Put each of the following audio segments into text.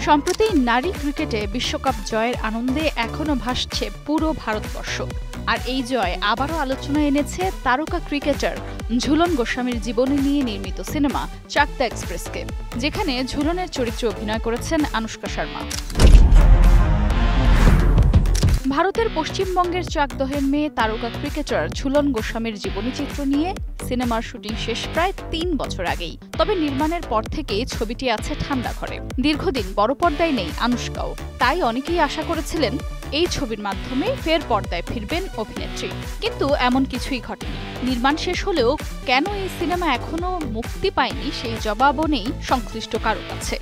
সম্প্রতি নারী ক্রিকেটে বিশ্বকাপ জয়ের আনন্দে এখনো ভাসছে পুরো ভারতবর্ষ। আর এই জয় আবারও আলোচনায় এনেছে তারকা ক্রিকেটার ঝুলন গোস্বামীর জীবনী নিয়ে নির্মিত সিনেমা চাক দ্য এক্সপ্রেসকে, যেখানে ঝুলনের চরিত্রে অভিনয় করেছেন আনুশকা শর্মা। ভারতের পশ্চিমবঙ্গের চাকদহের মেয়ে তারকা ক্রিকেটার ঝুলন গোস্বামীর জীবনীচিত্র নিয়ে সিনেমার শুটিং শেষ প্রায় ৩ বছর আগেই। তবে নির্মাণের পর থেকেই ছবিটি আছে ঠান্ডা ঘরে। দীর্ঘদিন বড় পর্দায় নেই আনুশকাও, তাই অনেকেই আশা করেছিলেন এই ছবির মাধ্যমে ফের পর্দায় ফিরবেন অভিনেত্রী। কিন্তু এমন কিছুই ঘটেনি। নির্মাণ শেষ হলেও কেন এই সিনেমা এখনো মুক্তি পায়নি সেই জবাবও নেই সংশ্লিষ্ট কারো কাছে।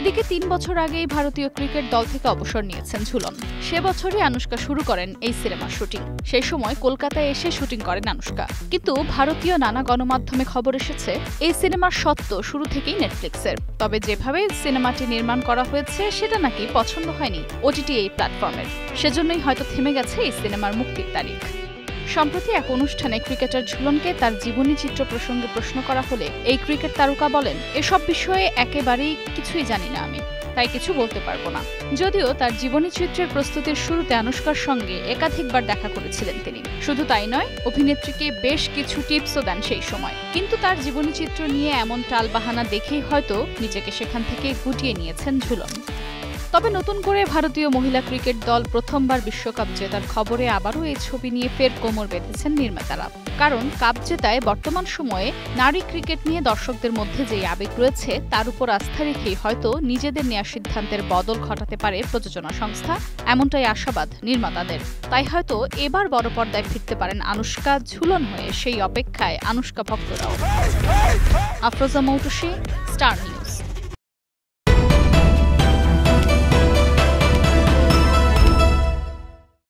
এদিকে ৩ বছর আগেই ভারতীয় ক্রিকেট দল থেকে অবসর নিয়েছেন ঝুলন। সে বছরই আনুশকা শুরু করেন এই সিনেমার শুটিং। সেই সময় কলকাতায় এসে শুটিং করেন আনুশকা। কিন্তু ভারতীয় নানা গণমাধ্যমে খবর এসেছে এই সিনেমার স্বত্ব শুরু থেকেই নেটফ্লিক্সের। তবে যেভাবে সিনেমাটি নির্মাণ করা হয়েছে সেটা নাকি পছন্দ হয়নি ওটিটি এই প্ল্যাটফর্মের। সেজন্যই হয়তো থেমে গেছে এই সিনেমার মুক্তির তারিখ। সম্প্রতি এক অনুষ্ঠানে ক্রিকেটার ঝুলনকে তার জীবনী চিত্র প্রসঙ্গে প্রশ্ন করা হলে এই ক্রিকেট তারকা বলেন, এসব বিষয়ে একেবারেই কিছুই জানি না আমি, তাই কিছু বলতে পারবো না। যদিও তার জীবনী চিত্রের প্রস্তুতির শুরুতে আনুশকার সঙ্গে একাধিকবার দেখা করেছিলেন তিনি। শুধু তাই নয়, অভিনেত্রীকে বেশ কিছু টিপসও দেন সেই সময়। কিন্তু তার জীবনী চিত্র নিয়ে এমন টালবাহানা দেখেই হয়তো নিজেকে সেখান থেকে গুটিয়ে নিয়েছেন ঝুলন। তবে নতুন করে ভারতীয় মহিলা ক্রিকেট দল প্রথমবার বিশ্বকাপ জেতার খবরে আবারও এই ছবি নিয়ে ফের কোমর বেঁধেছেন নির্মাতারা। কারণ কাপ জেতায় বর্তমান সময়ে নারী ক্রিকেট নিয়ে দর্শকদের মধ্যে যে আবেগ রয়েছে তার উপর আস্থা রেখেই হয়তো নিজেদের নেওয়া সিদ্ধান্তের বদল ঘটাতে পারে প্রযোজনা সংস্থা, এমনটাই আশাবাদ নির্মাতাদের। তাই হয়তো এবার বড় পর্দায় ফিরতে পারেন আনুশকা ঝুলন হয়ে, সেই অপেক্ষায় আনুশকা ভক্তরাও। Afroza Moutushi, star news.